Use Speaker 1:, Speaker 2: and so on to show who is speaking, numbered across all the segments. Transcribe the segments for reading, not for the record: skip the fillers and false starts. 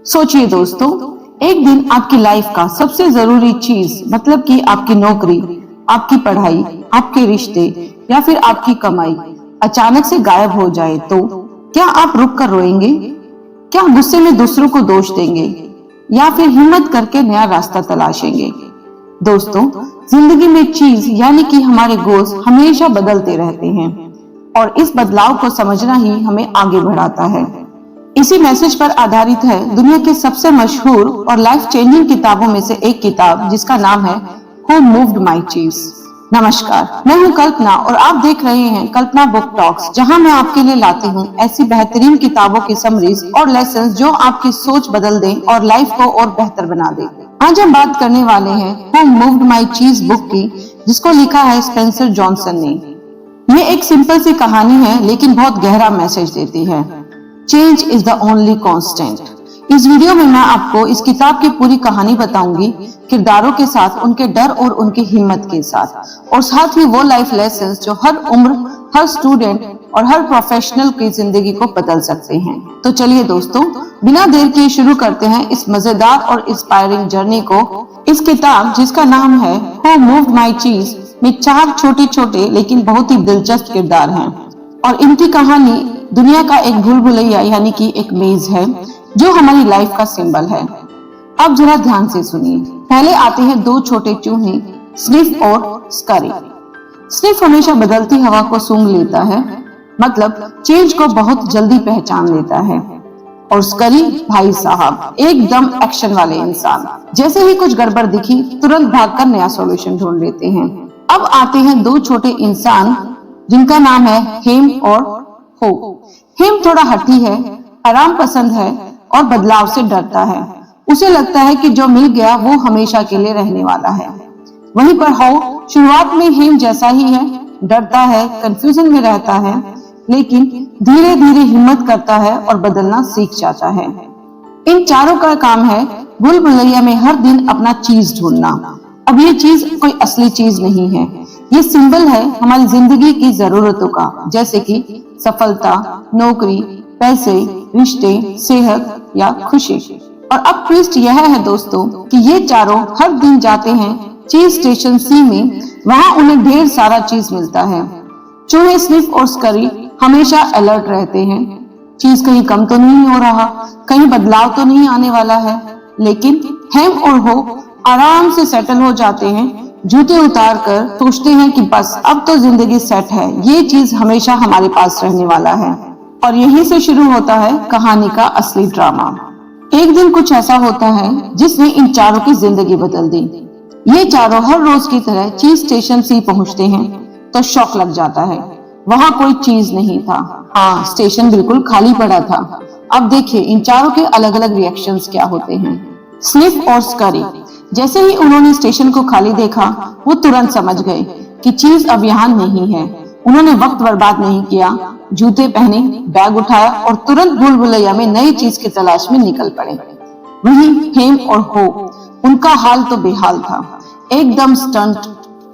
Speaker 1: सोचिए दोस्तों, एक दिन आपकी लाइफ का सबसे जरूरी चीज मतलब कि आपकी नौकरी, आपकी पढ़ाई, आपके रिश्ते या फिर आपकी कमाई अचानक से गायब हो जाए तो क्या आप रुक कर रोएंगे? क्या गुस्से में दूसरों को दोष देंगे या फिर हिम्मत करके नया रास्ता तलाशेंगे? दोस्तों, जिंदगी में चीज यानी कि हमारे गोल्स हमेशा बदलते रहते हैं और इस बदलाव को समझना ही हमें आगे बढ़ाता है। इसी मैसेज पर आधारित है दुनिया की सबसे मशहूर और लाइफ चेंजिंग किताबों में से एक किताब जिसका नाम है हु मूव्ड माई चीज। नमस्कार, मैं हूं कल्पना और आप देख रहे हैं कल्पना बुक टॉक्स, जहां मैं आपके लिए लाती हूं ऐसी बेहतरीन किताबों की समरीज और लेसन्स जो आपकी सोच बदल दें और लाइफ को और बेहतर बना दें। आज हम बात करने वाले हैं हु मूव्ड माई चीज बुक की, जिसको लिखा है स्पेंसर जॉनसन ने। ये एक सिंपल सी कहानी है लेकिन बहुत गहरा मैसेज देती है। Change is the only constant. इस वीडियो में मैं आपको इस किताब की पूरी कहानी बताऊंगी, किरदारों के साथ, उनके डर और उनकी हिम्मत के साथ, और साथ ही वो लाइफ लेसन्स जो हर उम्र, हर स्टूडेंट और हर प्रोफेशनल की जिंदगी को बदल सकते हैं। तो चलिए दोस्तों, बिना देर किए शुरू करते हैं इस मजेदार और इंस्पायरिंग जर्नी को। इस किताब जिसका नाम है हु मूव्ड माई चीज में 4 छोटे छोटे लेकिन बहुत ही दिलचस्प किरदार हैं और इनकी कहानी दुनिया का एक भूल भुलैया यानी कि एक मेज है जो हमारी लाइफ का सिंबल है। अब जरा ध्यान से सुनिए। पहले आते हैं 2 छोटे चूहे, स्निफ और स्करी। स्निफ हमेशा बदलती हवा को सूंघ लेता है, मतलब चेंज को बहुत जल्दी पहचान लेता है, और स्करी भाई साहब एकदम एक्शन वाले इंसान, जैसे ही कुछ गड़बड़ दिखी तुरंत भागकर नया सॉल्यूशन ढूंढ लेते हैं। अब आते हैं 2 छोटे इंसान जिनका नाम है हेम और हो। हेम थोड़ा हठी है, आराम पसंद है और बदलाव से डरता है। उसे लगता है कि जो मिल गया वो हमेशा के लिए रहने वाला है। वहीं पर हो शुरुआत में हेम जैसा ही है, डरता है, कंफ्यूजन में रहता है, लेकिन धीरे धीरे हिम्मत करता है और बदलना सीख जाता है। इन चारों का काम है भूल भुलैया में हर दिन अपना चीज ढूंढना। अब ये चीज कोई असली चीज नहीं है, ये सिंबल है हमारी जिंदगी की जरूरतों का, जैसे कि सफलता, नौकरी, पैसे, रिश्ते, सेहत या खुशी। और अब ट्विस्ट यह है दोस्तों कि ये चारों हर दिन जाते हैं चीज स्टेशन सी में, वहां उन्हें ढेर सारा चीज मिलता है। चूहे स्निफ और स्करी हमेशा अलर्ट रहते हैं, चीज कहीं कम तो नहीं हो रहा, कहीं बदलाव तो नहीं आने वाला है। लेकिन हेम और हो आराम से सेटल हो जाते हैं, जूते उतार कर सोचते हैं कि बस अब तो जिंदगी सेट है, ये चीज हमेशा हमारे पास रहने वाला है। और यहीं से शुरू होता है कहानी का असली ड्रामा। एक दिन कुछ ऐसा होता है जिसने इन चारों की जिंदगी बदल दी। ये चारों हर रोज की तरह चीज स्टेशन से पहुंचते हैं तो शॉक लग जाता है, वहां कोई चीज नहीं था। हाँ, स्टेशन बिल्कुल खाली पड़ा था। अब देखिए इन चारों के अलग अलग रिएक्शंस क्या होते हैं। स्निफ और स्करी, जैसे ही उन्होंने स्टेशन को खाली देखा वो तुरंत समझ गए कि चीज अब यहाँ नहीं है। उन्होंने वक्त बर्बाद नहीं किया, जूते पहने, बैग उठाया और तुरंत भूल भुलैया में नई चीज की तलाश में निकल पड़े। वहीं हेम और हो, उनका हाल तो बेहाल था, एकदम स्टंट।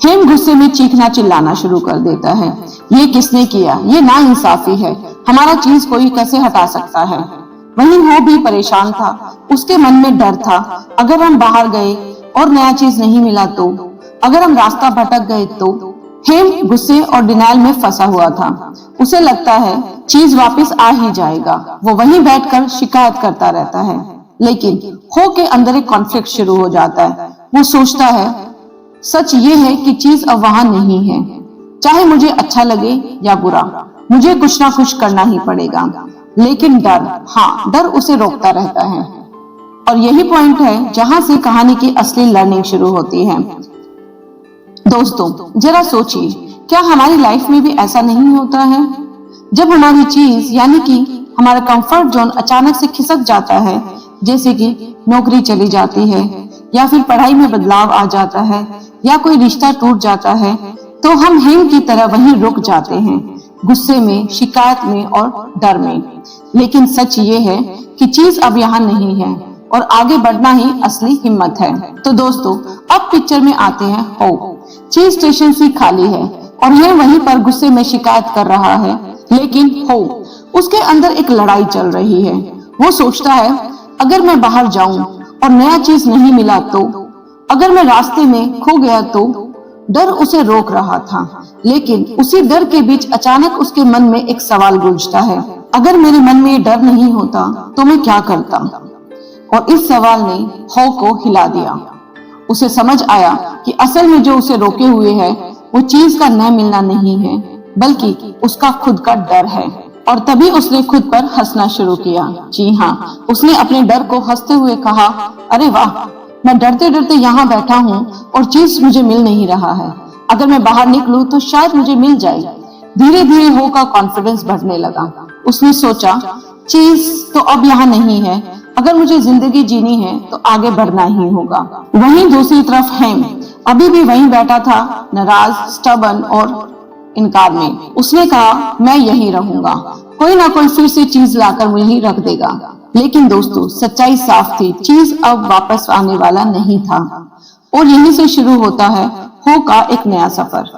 Speaker 1: हेम गुस्से में चीखना चिल्लाना शुरू कर देता है, ये किसने किया, ये नाइंसाफी है, हमारा चीज कोई कैसे हटा सकता है। वहीं हो भी परेशान था, उसके मन में डर था, अगर हम बाहर गए और नया चीज नहीं मिला तो, अगर हम रास्ता भटक गए तो। हेम गुस्से और डिनायल में फंसा हुआ था, उसे लगता है चीज वापस आ ही जाएगा। वो वहीं बैठकर शिकायत करता रहता है, लेकिन हो के अंदर एक कॉन्फ्लिक्ट शुरू हो जाता है। वो सोचता है सच ये है कि चीज अब वहां नहीं है, चाहे मुझे अच्छा लगे या बुरा, मुझे कुछ ना कुछ करना ही पड़ेगा। लेकिन डर, हाँ डर उसे रोकता रहता है। और यही पॉइंट है जहां से कहानी की असली लर्निंग शुरू होती है। दोस्तों जरा सोचिए, क्या हमारी लाइफ में भी ऐसा नहीं होता है? जब हमारी चीज यानी कि हमारा कंफर्ट जोन अचानक से खिसक जाता है, जैसे कि नौकरी चली जाती है या फिर पढ़ाई में बदलाव आ जाता है या कोई रिश्ता टूट जाता है, तो हम हेम की तरह वहीं रुक जाते हैं, गुस्से में, शिकायत में और डर में। लेकिन सच ये है कि चीज अब यहाँ नहीं है और आगे बढ़ना ही असली हिम्मत है। तो दोस्तों अब पिक्चर में आते हैं हो। चीज स्टेशन सी खाली है और यह वहीं पर गुस्से में शिकायत कर रहा है, लेकिन हो उसके अंदर एक लड़ाई चल रही है। वो सोचता है अगर मैं बाहर जाऊं और नया चीज नहीं मिला तो, अगर मैं रास्ते में खो गया तो। डर उसे रोक रहा था, लेकिन उसी डर के बीच अचानक उसके मन में एक सवाल गूंजता है, अगर मेरे मन में ये डर नहीं होता तो मैं क्या करता। और इस सवाल ने हॉ को हिला दिया। उसे समझ आया कि असल में जो उसे रोके हुए है वो चीज का न मिलना नहीं है, बल्कि उसका खुद का डर है। और तभी उसने खुद पर हंसना शुरू किया। जी हाँ, उसने अपने डर को हंसते हुए कहा, अरे वाह, मैं डरते डरते यहाँ बैठा हूँ और चीज मुझे मिल नहीं रहा है। अगर मैं बाहर निकलूं तो शायद मुझे मिल जाए। धीरे धीरे हो का कॉन्फिडेंस बढ़ने लगा। उसने सोचा, चीज तो अब यहाँ नहीं है, अगर मुझे जिंदगी जीनी है तो आगे बढ़ना ही होगा। वहीं दूसरी तरफ हेम अभी भी वहीं बैठा था, नाराज, स्टबर्न और इनकार में। उसने कहा, मैं यहीं रहूंगा, कोई ना कोई फिर से चीज लाकर मुझे रख देगा। लेकिन दोस्तों, सच्चाई साफ थी, चीज अब वापस आने वाला नहीं था। और यहीं से शुरू होता है हो का एक नया सफर।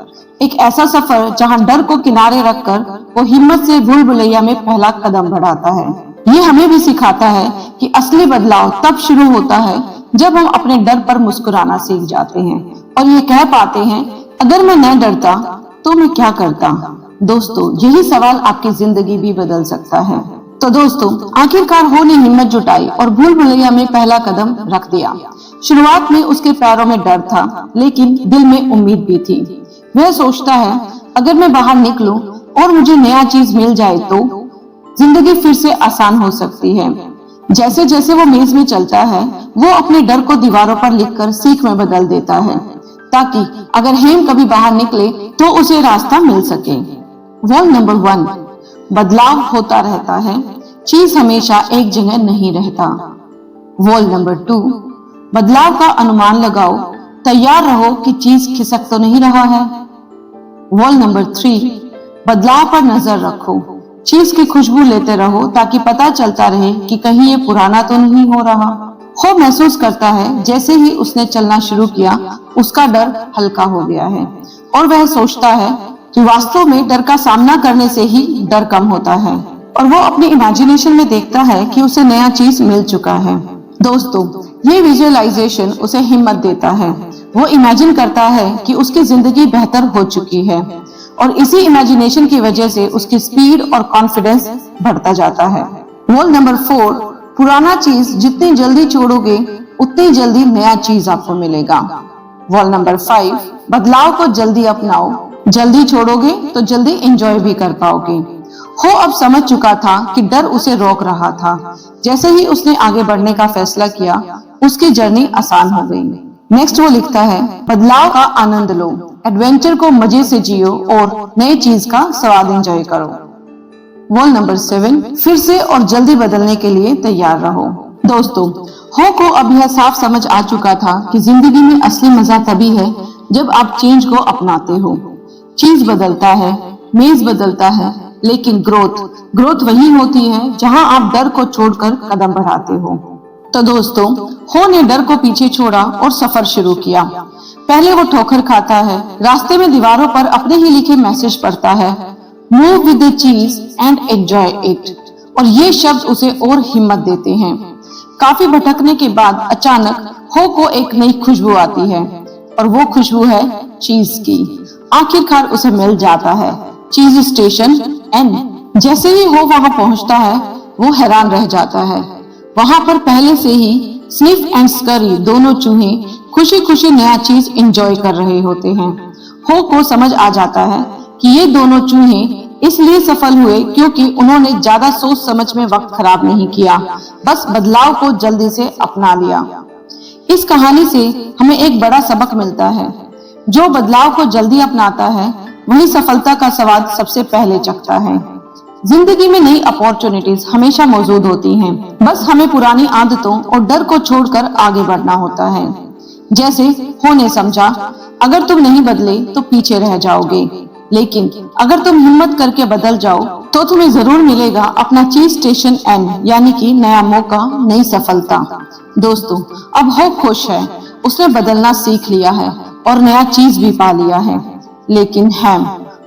Speaker 1: एक ऐसा सफर जहां डर को किनारे रखकर वो हिम्मत से भूल भुलैया में पहला कदम बढ़ाता है। ये हमें भी सिखाता है कि असली बदलाव तब शुरू होता है जब हम अपने डर पर मुस्कुराना सीख जाते हैं और ये कह पाते हैं, अगर मैं न डरता तो मैं क्या करता। दोस्तों, यही सवाल आपकी जिंदगी भी बदल सकता है। तो दोस्तों, आखिरकार हो ने हिम्मत जुटाई और भूल भुलैया में पहला कदम रख दिया। शुरुआत में उसके पैरों में डर था, लेकिन दिल में उम्मीद भी थी। वह सोचता है, अगर मैं बाहर निकलूं और मुझे नया चीज मिल जाए तो जिंदगी फिर से आसान हो सकती है। जैसे जैसे वो मेज में चलता है, वो अपने डर को दीवारों पर लिखकर सीख में बदल देता है, ताकि अगर हेम कभी बाहर निकले तो उसे रास्ता मिल सके। वॉल नंबर 1, बदलाव होता रहता है, चीज हमेशा एक जगह नहीं रहता। वॉल नंबर 2, बदलाव का अनुमान लगाओ, तैयार रहो कि चीज खिसक तो नहीं रहा है। वॉल नंबर 3, बदलाव पर नजर रखो, चीज की खुशबू लेते रहो ताकि पता चलता रहे कि कहीं ये पुराना तो नहीं हो रहा। हो महसूस करता है जैसे ही उसने चलना शुरू किया उसका डर हल्का हो गया है और वह सोचता है कि वास्तव में डर का सामना करने से ही डर कम होता है। और वो अपनी इमेजिनेशन में देखता है कि उसे नया चीज मिल चुका है। दोस्तों, ये विजुअलाइजेशन उसे हिम्मत देता है। वो इमेजिन करता है कि उसकी जिंदगी बेहतर हो चुकी है और इसी इमेजिनेशन की वजह से उसकी स्पीड और कॉन्फिडेंस बढ़ता जाता है। वॉल नंबर 4, पुराना चीज जितनी जल्दी छोड़ोगे उतनी जल्दी नया चीज आपको मिलेगा। वॉल नंबर 5, बदलाव को जल्दी अपनाओ, जल्दी छोड़ोगे तो जल्दी एंजॉय भी कर पाओगे। हो अब समझ चुका था कि डर उसे रोक रहा था। जैसे ही उसने आगे बढ़ने का फैसला किया, उसकी जर्नी आसान हो गई। नेक्स्ट वो लिखता है, बदलाव का आनंद लो, एडवेंचर को मजे से जियो और नई चीज का स्वाद एंजॉय करो। वॉल नंबर 7, फिर से और जल्दी बदलने के लिए तैयार रहो। दोस्तों, हो को अब यह साफ समझ आ चुका था कि जिंदगी में असली मजा तभी है जब आप चेंज को अपनाते हो। चीज बदलता है, मेज बदलता है, लेकिन ग्रोथ वही होती है जहां आप डर को छोड़कर कदम बढ़ाते हो। तो दोस्तों, हो ने डर को पीछे छोड़ा और सफर शुरू किया। पहले वो ठोकर खाता है, रास्ते में दीवारों पर अपने ही लिखे मैसेज पढ़ता है, मूव विद द चीज एंड एंजॉय इट। और ये शब्द उसे और हिम्मत देते हैं। काफी भटकने के बाद अचानक हो को एक नई खुशबू आती है और वो खुशबू है चीज की। आखिरकार उसे मिल जाता है, चीज स्टेशन एन। जैसे ही हो वहां पहुंचता है, वो हैरान रह जाता है। वहां पर पहले से ही स्निफ एंड स्करी दोनों चूहे खुशी खुशी नया चीज एंजॉय कर रहे होते हैं। हो को समझ आ जाता है कि ये दोनों चूहे इसलिए सफल हुए क्योंकि उन्होंने ज्यादा सोच समझ में वक्त खराब नहीं किया, बस बदलाव को जल्दी से अपना लिया। इस कहानी से हमें एक बड़ा सबक मिलता है, जो बदलाव को जल्दी अपनाता है वही सफलता का स्वाद सबसे पहले चखता है। जिंदगी में नई अपॉर्चुनिटीज हमेशा मौजूद होती हैं, बस हमें पुरानी आदतों और डर को छोड़कर आगे बढ़ना होता है। जैसे हो ने समझा, अगर तुम नहीं बदले तो पीछे रह जाओगे, लेकिन अगर तुम हिम्मत करके बदल जाओ तो तुम्हें जरूर मिलेगा अपना चीज स्टेशन एन, यानी कि नया मौका, नई सफलता। दोस्तों, अब हो खुश है, उसने बदलना सीख लिया है और नया चीज भी पा लिया है। लेकिन हैम,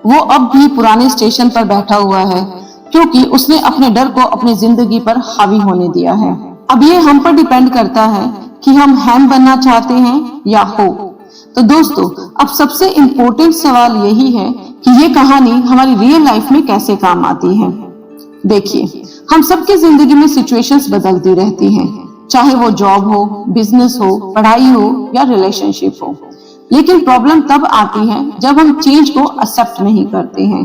Speaker 1: वो अब भी पुराने स्टेशन पर बैठा हुआ है क्योंकि उसने अपने डर को अपनी जिंदगी पर हावी होने दिया है। अब ये हम पर डिपेंड करता है कि हम हैम बनना चाहते हैं या हो। तो दोस्तों, अब सबसे इम्पोर्टेंट सवाल यही है कि ये कहानी हमारी रियल लाइफ में कैसे काम आती है। देखिए, हम सबकी जिंदगी में सिचुएशंस बदलती रहती हैं, चाहे वो जॉब हो, बिजनेस हो, पढ़ाई हो या रिलेशनशिप हो। लेकिन प्रॉब्लम तब आती है जब हम चेंज को एक्सेप्ट नहीं करते हैं।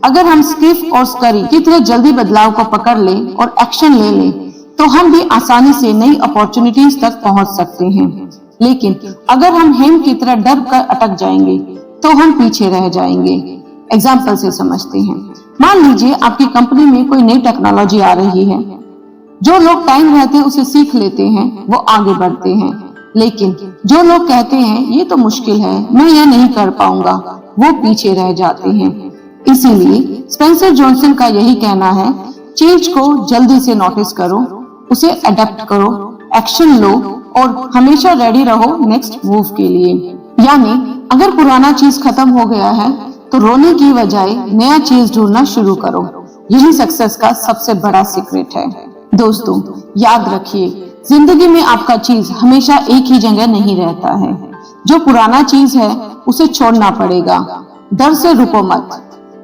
Speaker 1: अगर हम स्किफ और स्करी की तरह जल्दी बदलाव को पकड़ लें और एक्शन ले लें, तो हम भी आसानी से नई अपॉर्चुनिटीज तक पहुंच सकते हैं। लेकिन अगर हम हेम की तरह डर कर अटक जाएंगे, तो हम पीछे रह जाएंगे। एग्जाम्पल से समझते हैं। मान लीजिए आपकी कंपनी में कोई नई टेक्नोलॉजी आ रही है। जो लोग टाइम रहते उसे सीख लेते हैं, वो आगे बढ़ते हैं। लेकिन जो लोग कहते हैं ये तो मुश्किल है, मैं यह नहीं कर पाऊंगा, वो पीछे रह जाते हैं। इसीलिए स्पेंसर जॉनसन का यही कहना है, चेंज को जल्दी से नोटिस करो, उसे अडेप्ट करो, एक्शन लो और हमेशा रेडी रहो नेक्स्ट मूव के लिए। यानी अगर पुराना चीज खत्म हो गया है तो रोने की बजाय नया चीज ढूंढना शुरू करो। यही सक्सेस का सबसे बड़ा सीक्रेट है। दोस्तों, याद रखिए, जिंदगी में आपका चीज हमेशा एक ही जगह नहीं रहता है। जो पुराना चीज है उसे छोड़ना पड़ेगा। डर से रुको मत,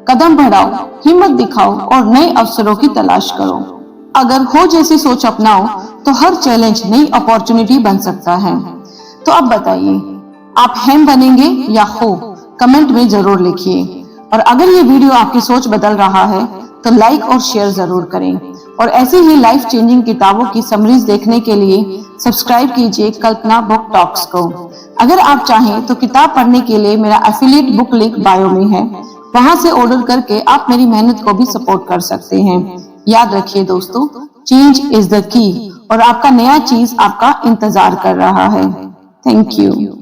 Speaker 1: कदम बढ़ाओ, हिम्मत दिखाओ और नए अवसरों की तलाश करो। अगर हो जैसी सोच अपनाओ तो हर चैलेंज नई अपॉर्चुनिटी बन सकता है। तो अब बताइए, आप हेम बनेंगे या हो? कमेंट में जरूर लिखिए। और अगर ये वीडियो आपकी सोच बदल रहा है तो लाइक और शेयर जरूर करें। और ऐसे ही लाइफ चेंजिंग किताबों की समरीज देखने के लिए सब्सक्राइब कीजिए कल्पना बुक टॉक्स को। अगर आप चाहें तो किताब पढ़ने के लिए मेरा एफिलिएट बुक लिंक बायो में है, वहां से ऑर्डर करके आप मेरी मेहनत को भी सपोर्ट कर सकते हैं। याद रखिए दोस्तों, चेंज इज द की और आपका नया चीज आपका इंतजार कर रहा है। Thank you.